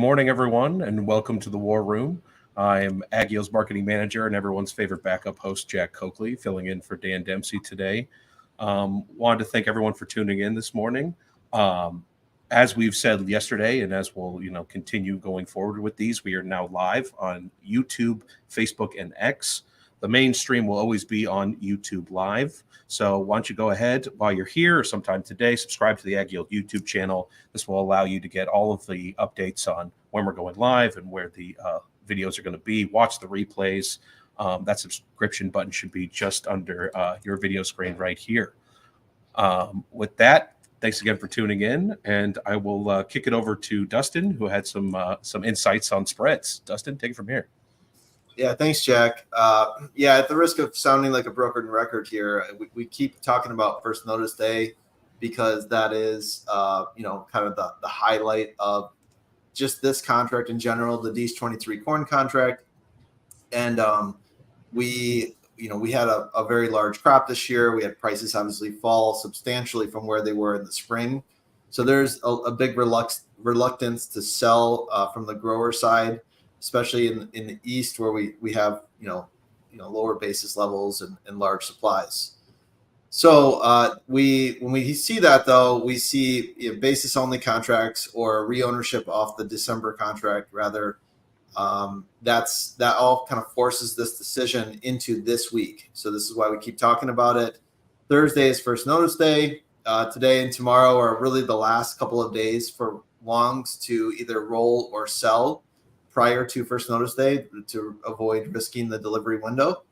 morning, everyone, and welcome to the War Room. I am AgYield's marketing manager and everyone's favorite backup host, Jack Coakley, filling in for Dan Dempsey today. Wanted to thank everyone for tuning in this morning. As we've said yesterday, and as we'll continue going forward with these, we are now live on YouTube, Facebook, and X. The main stream will always be on YouTube Live. So why don't you go ahead while you're here or sometime today, subscribe to the AgYield YouTube channel. This will allow you to get all of the updates on when we're going live and where the videos are going to be. Watch the replays. That subscription button should be just under your video screen right here. With that, thanks again for tuning in, and I will kick it over to Dustin, who had some insights on spreads. Dustin, take it from here. Yeah, thanks, Jack. At the risk of sounding like a broken record here, we keep talking about first notice day because that is, kind of the highlight of just this contract in general, the D's 23 corn contract. And we had a very large crop this year. We had prices obviously fall substantially from where they were in the spring. So there's a big reluctance to sell from the grower side, especially in the East where we have, lower basis levels and large supplies. So when we see that, though, we see basis only contracts or re-ownership off the December contract, rather. That all kind of forces this decision into this week. So this is why we keep talking about it. Thursday is first notice day. Today and tomorrow are really the last couple of days for longs to either roll or sell prior to first notice day to avoid risking the delivery window.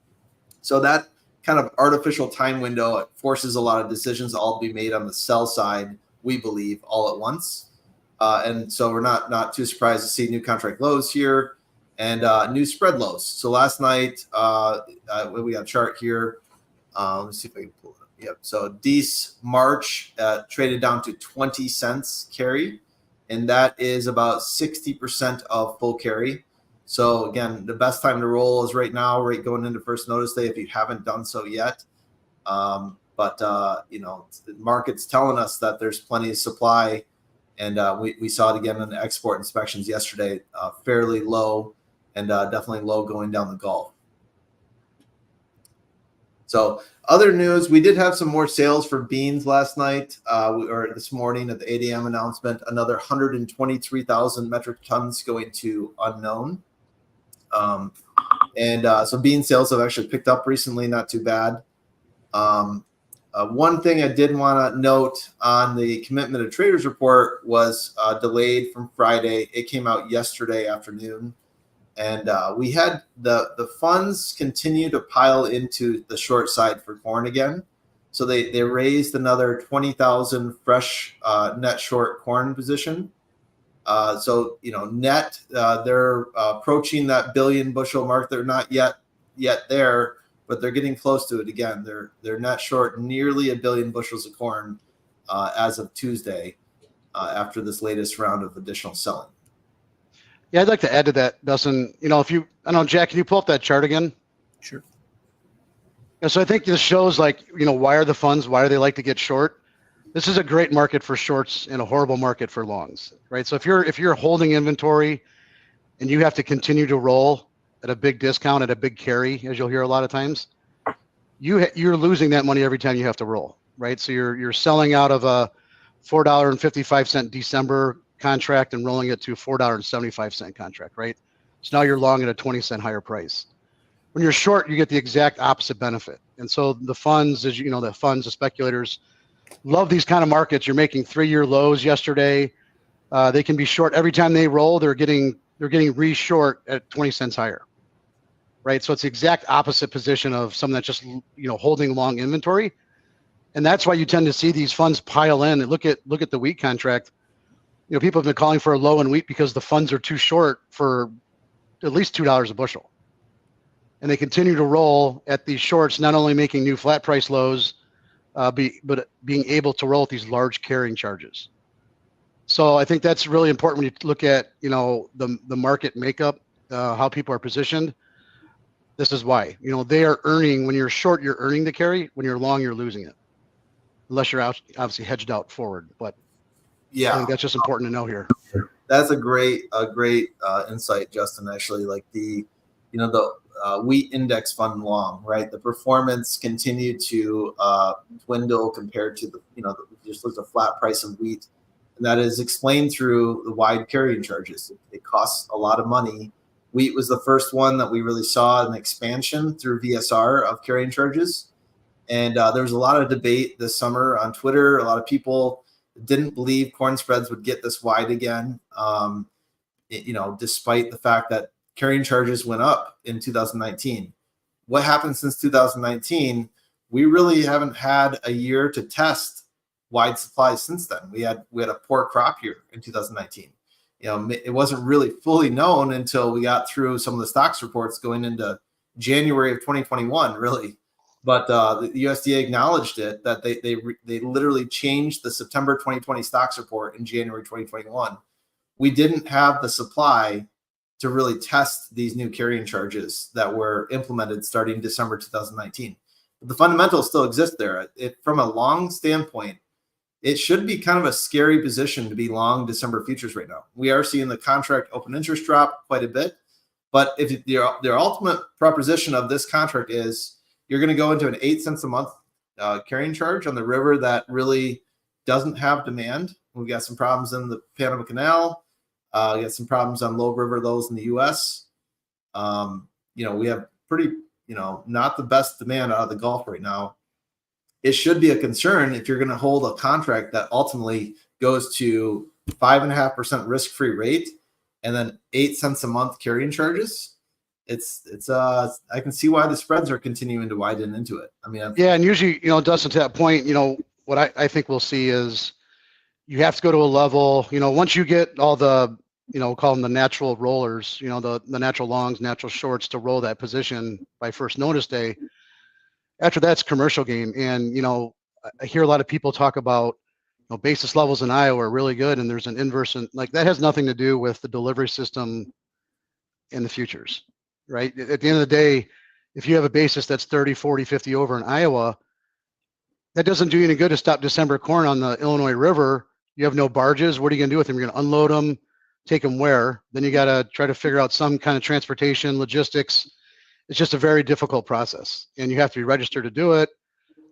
So that kind of artificial time window forces a lot of decisions all to be made on the sell side, we believe, all at once. And so we're not too surprised to see new contract lows here and new spread lows. So last night, we got a chart here. Let's see if I can pull it up. Yep. So D's March traded down to 20 cents carry, and that is about 60% of full carry. So again, the best time to roll is right now, right going into first notice day if you haven't done so yet. But the market's telling us that there's plenty of supply. And we saw it again in the export inspections yesterday, fairly low and definitely low going down the Gulf. So other news, we did have some more sales for beans last night or this morning at the 8 a.m. announcement, another 123,000 metric tons going to unknown. So bean sales have actually picked up recently, not too bad. One thing I did want to note on the commitment of traders report was delayed from Friday. It came out yesterday afternoon, and we had the funds continue to pile into the short side for corn again. So they raised another 20,000 fresh net short corn position. So net they're approaching that billion bushel mark. They're not yet there, but they're getting close to it again. They're net short nearly 1 billion bushels of corn as of Tuesday after this latest round of additional selling. Yeah, I'd like to add to that, Dustin. Jack, can you pull up that chart again? Sure. Yeah, so I think this shows why are the funds, why do they like to get short? This is a great market for shorts and a horrible market for longs, right? So if you're holding inventory and you have to continue to roll at a big discount, at a big carry, as you'll hear a lot of times, you're losing that money every time you have to roll, right? So you're selling out of a $4.55 December contract and rolling it to a $4.75 contract, right? So now you're long at a 20-cent higher price. When you're short, you get the exact opposite benefit. And so the funds, the speculators love these kind of markets. You're making 3-year lows yesterday. They can be short every time they roll. They're getting re-short at 20 cents higher, right? So it's the exact opposite position of someone that's just holding long inventory, and that's why you tend to see these funds pile in. And look at the wheat contract. People have been calling for a low in wheat because the funds are too short for at least $2 a bushel, and they continue to roll at these shorts, not only making new flat price lows, but being able to roll at these large carrying charges. So I think that's really important when you look at the market makeup, how people are positioned. This is why they are earning. When you're short, you're earning the carry. When you're long, you're losing it, unless you're obviously hedged out forward. But yeah, I think that's just important to know here. that's a great insight, Justin. Actually, like the wheat index fund long, right? The performance continued to dwindle compared to just looked at flat price of wheat, and that is explained through the wide carrying charges. It costs a lot of money. Wheat was the first one that we really saw an expansion through VSR of carrying charges. And there was a lot of debate this summer on Twitter. A lot of people didn't believe corn spreads would get this wide again, despite the fact that carrying charges went up in 2019. What happened since 2019? We really haven't had a year to test wide supply since then. We had a poor crop year in 2019. It wasn't really fully known until we got through some of the stocks reports going into January of 2021, really. But the USDA acknowledged it, that they literally changed the September 2020 stocks report in January 2021. We didn't have the supply to really test these new carrying charges that were implemented starting December 2019. But the fundamentals still exist there. From a long standpoint, it should be kind of a scary position to be long December futures right now. We are seeing the contract open interest drop quite a bit. But if their ultimate proposition of this contract is you're going to go into an 8 cents a month carrying charge on the river that really doesn't have demand. We've got some problems in the Panama Canal. We got some problems on low river lows in the U.S. We have pretty, not the best demand out of the Gulf right now. It should be a concern if you're going to hold a contract that ultimately goes to 5.5% risk-free rate and then 8 cents a month carrying charges. I can see why the spreads are continuing to widen into it. I mean, and usually, Dustin, to that point, what I think we'll see is you have to go to a level, once you get all the, call them the natural rollers, the natural longs, natural shorts to roll that position by first notice day. After that's commercial game. And, I hear a lot of people talk about, basis levels in Iowa are really good. And there's an inverse, and like that has nothing to do with the delivery system in the futures, right? At the end of the day, if you have a basis that's 30, 40, 50 over in Iowa, that doesn't do you any good to stop December corn on the Illinois River. You have no barges. What are you going to do with them? You're going to unload them, take them where? Then you got to try to figure out some kind of transportation, logistics. It's just a very difficult process, and you have to be registered to do it.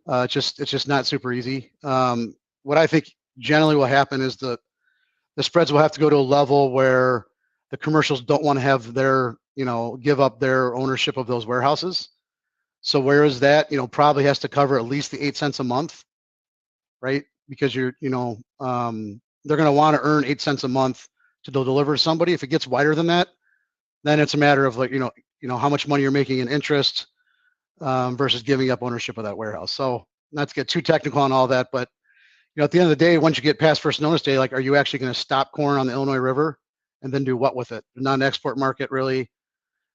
It's just not super easy. What I think generally will happen is the spreads will have to go to a level where the commercials don't want to have their, give up their ownership of those warehouses. So where is that, probably has to cover at least the 8 cents a month, right? Because they're going to want to earn 8 cents a month to deliver to somebody. If it gets wider than that, then it's a matter of like, how much money you're making in interest versus giving up ownership of that warehouse. So not to get too technical on all that, but at the end of the day, once you get past first notice day, like, are you actually going to stop corn on the Illinois River and then do what with it? The non-export market really,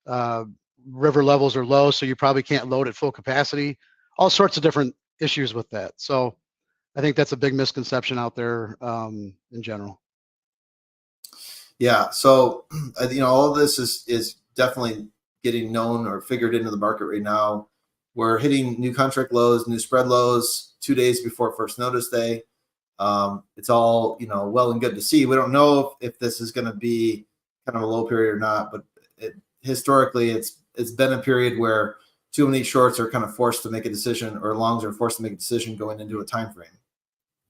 river levels are low, so you probably can't load at full capacity. All sorts of different issues with that. So I think that's a big misconception out there in general. Yeah. So, all of this is definitely getting known or figured into the market right now. We're hitting new contract lows, new spread lows 2 days before first notice day. It's all, well and good to see. We don't know if this is going to be kind of a low period or not, but historically it's been a period where too many shorts are kind of forced to make a decision, or longs are forced to make a decision going into a time frame.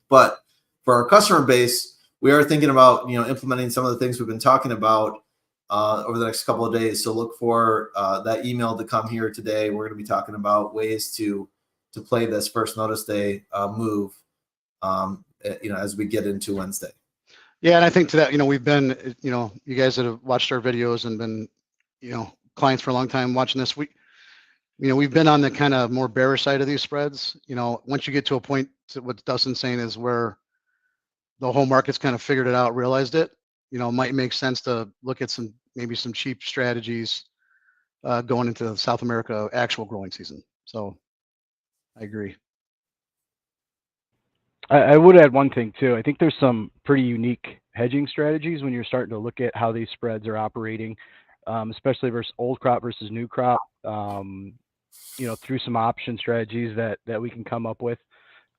But for our customer base, we are thinking about, implementing some of the things we've been talking about over the next couple of days. So look for that email to come here today. We're going to be talking about ways to play this first notice day move, as we get into Wednesday. Yeah, and I think to that, we've been, you guys that have watched our videos and been, clients for a long time watching this, we've been on the kind of more bearish side of these spreads. Once you get to a point, what Dustin's saying is where the whole market's kind of figured it out, realized it, it might make sense to look at maybe some cheap strategies going into South America actual growing season. So I agree. I would add one thing too. I think there's some pretty unique hedging strategies when you're starting to look at how these spreads are operating, especially versus old crop versus new crop, through some option strategies that we can come up with.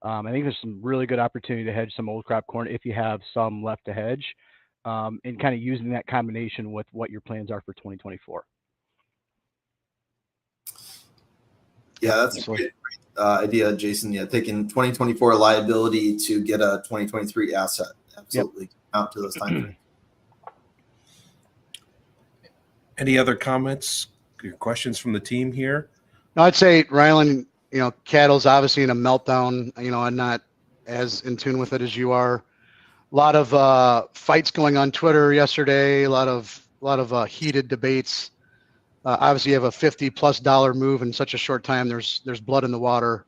I think there's some really good opportunity to hedge some old crop corn if you have some left to hedge. and kind of using that combination with what your plans are for 2024. Yeah, that's a great idea, Jason. Yeah, taking 2024 liability to get a 2023 asset. Absolutely. Out to those time. Any other comments or questions from the team here? No, I'd say, Rylan, cattle's obviously in a meltdown. I'm not as in tune with it as you are. A lot of fights going on Twitter yesterday. A lot of heated debates. Obviously, you have a $50+ move in such a short time. There's blood in the water.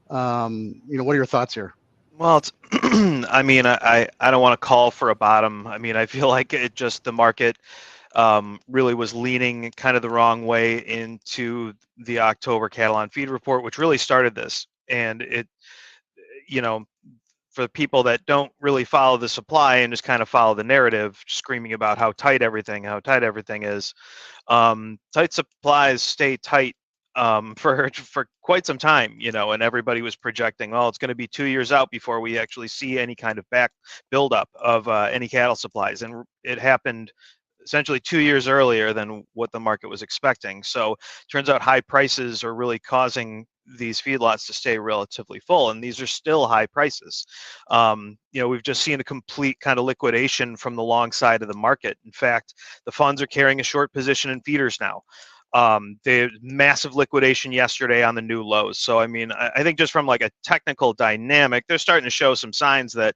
What are your thoughts here? Well, it's, I mean, I don't want to call for a bottom. I mean, I feel like the market really was leaning kind of the wrong way into the October cattle on feed report, which really started this. And it, for people that don't really follow the supply and just kind of follow the narrative, screaming about how tight everything is. Tight supplies stay tight for quite some time, and everybody was projecting, well, it's going to be 2 years out before we actually see any kind of back buildup of any cattle supplies. And it happened essentially 2 years earlier than what the market was expecting. So turns out high prices are really causing these feedlots to stay relatively full, and these are still high prices. We've just seen a complete kind of liquidation from the long side of the market. In fact, the funds are carrying a short position in feeders now. The massive liquidation yesterday on the new lows. So, I mean, I think just from like a technical dynamic, they're starting to show some signs that,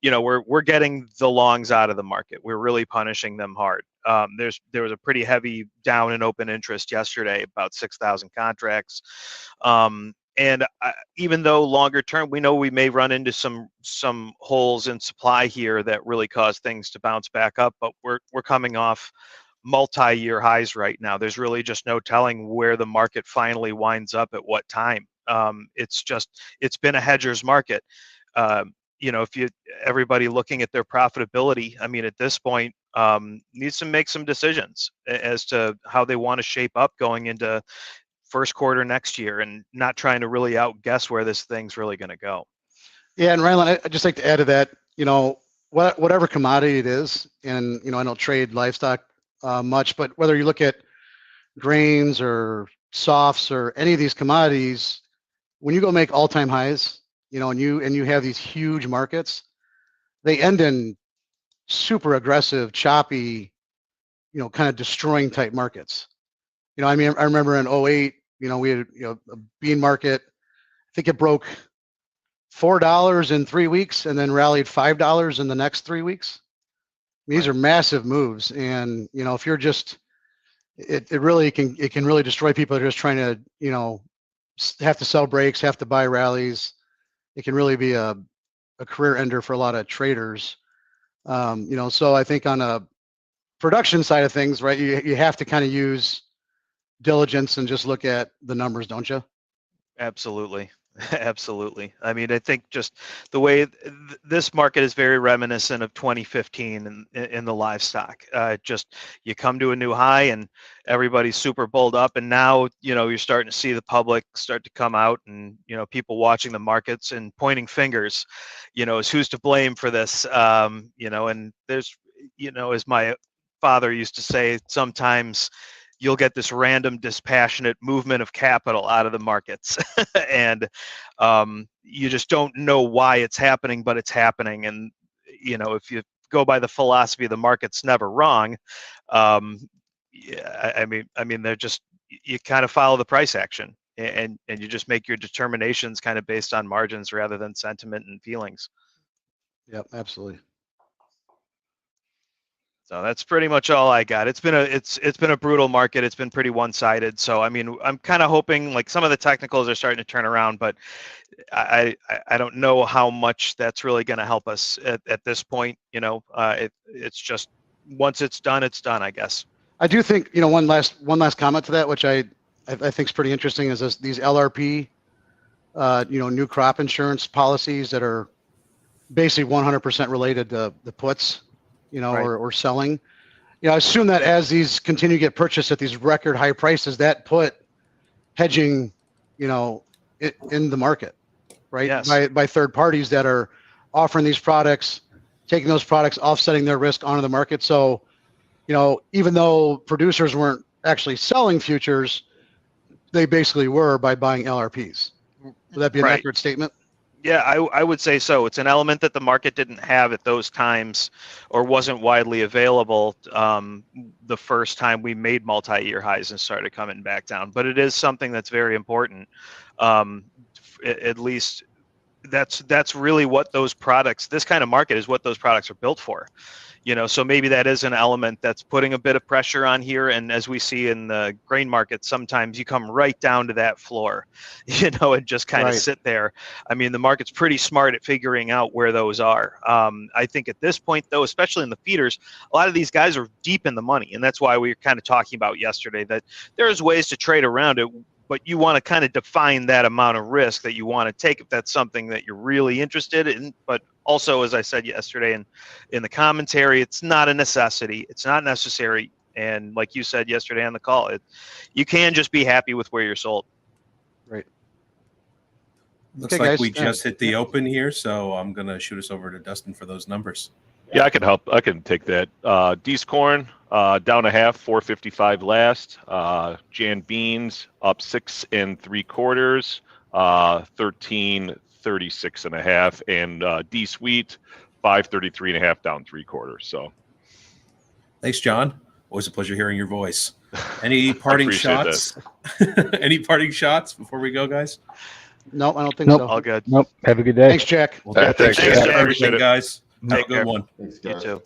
we're getting the longs out of the market. We're really punishing them hard. There was a pretty heavy down in open interest yesterday, about 6,000 contracts. Even though longer term, we know we may run into some holes in supply here that really cause things to bounce back up, but we're coming off multi-year highs right now. There's really just no telling where the market finally winds up at what time. It's been a hedger's market. Everybody looking at their profitability, I mean, at this point, needs to make some decisions as to how they want to shape up going into first quarter next year, and not trying to really outguess where this thing's really going to go. Yeah, and Rylan, I'd just like to add to that, whatever commodity it is, and I don't trade livestock much, but whether you look at grains or softs or any of these commodities, when you go make all-time highs, and you have these huge markets, they end in super aggressive, choppy, kind of destroying type markets. I remember in 2008, we had a bean market. I think it broke $4 in 3 weeks and then rallied $5 in the next 3 weeks. These are massive moves, and if you're just, it really can really destroy people that are just trying to have to sell breaks, have to buy rallies. It can really be a career ender for a lot of traders. So I think on a production side of things, right, you have to kind of use diligence and just look at the numbers, don't you? Absolutely. Absolutely. I mean, I think just the way this market is very reminiscent of 2015 in the livestock. Just you come to a new high and everybody's super bulled up, and now you're starting to see the public start to come out, and people watching the markets and pointing fingers, as who's to blame for this. And there's as my father used to say, sometimes you'll get this random dispassionate movement of capital out of the markets. And you just don't know why it's happening, but it's happening. And, if you go by the philosophy of the market's never wrong, yeah, I mean, they're just, you kind of follow the price action, and you just make your determinations kind of based on margins rather than sentiment and feelings. Yep, absolutely. So that's pretty much all I got. It's been a brutal market. It's been pretty one-sided. So I mean, I'm kind of hoping like some of the technicals are starting to turn around, but I don't know how much that's really going to help us at this point. It's just once it's done, I guess. I do think one last comment to that, which I think is pretty interesting, is these LRP, new crop insurance policies that are basically 100% related to the puts. Right. or selling. I assume that as these continue to get purchased at these record high prices, that put hedging, in the market, right? Yes. By third parties that are offering these products, taking those products, offsetting their risk onto the market. So, even though producers weren't actually selling futures, they basically were by buying LRPs. Would that be an Right. accurate statement? Yeah, I would say so. It's an element that the market didn't have at those times or wasn't widely available the first time we made multi-year highs and started coming back down. But it is something that's very important. At least that's really what those products, this kind of market is what those products are built for. So maybe that is an element that's putting a bit of pressure on here. And as we see in the grain market, sometimes you come right down to that floor, and just kind of sit there. I mean, the market's pretty smart at figuring out where those are. I think at this point, though, especially in the feeders, a lot of these guys are deep in the money. And that's why we were kind of talking about yesterday that there's ways to trade around it. But you want to kind of define that amount of risk that you want to take if that's something that you're really interested in. But also, as I said yesterday in the commentary, it's not a necessity. It's not necessary. And like you said yesterday on the call, you can just be happy with where you're sold. Right. Looks Okay, like guys. we just hit the open here, so I'm going to shoot us over to Dustin for those numbers. Yeah, I can help. I can take that. D's corn down a half, 455 last. Jan beans up 6 3/4, 1336.5, and D sweet 533.5 down 3/4. So, thanks, John. Always a pleasure hearing your voice. Any parting appreciate shots? Any parting shots before we go, guys? No, I don't think Nope. so. All good. Nope. Have a good day. Thanks, Jack. Well, Thanks, thanks Jack. for everything, guys. Have a Take care. good one. Thanks, You guys. too.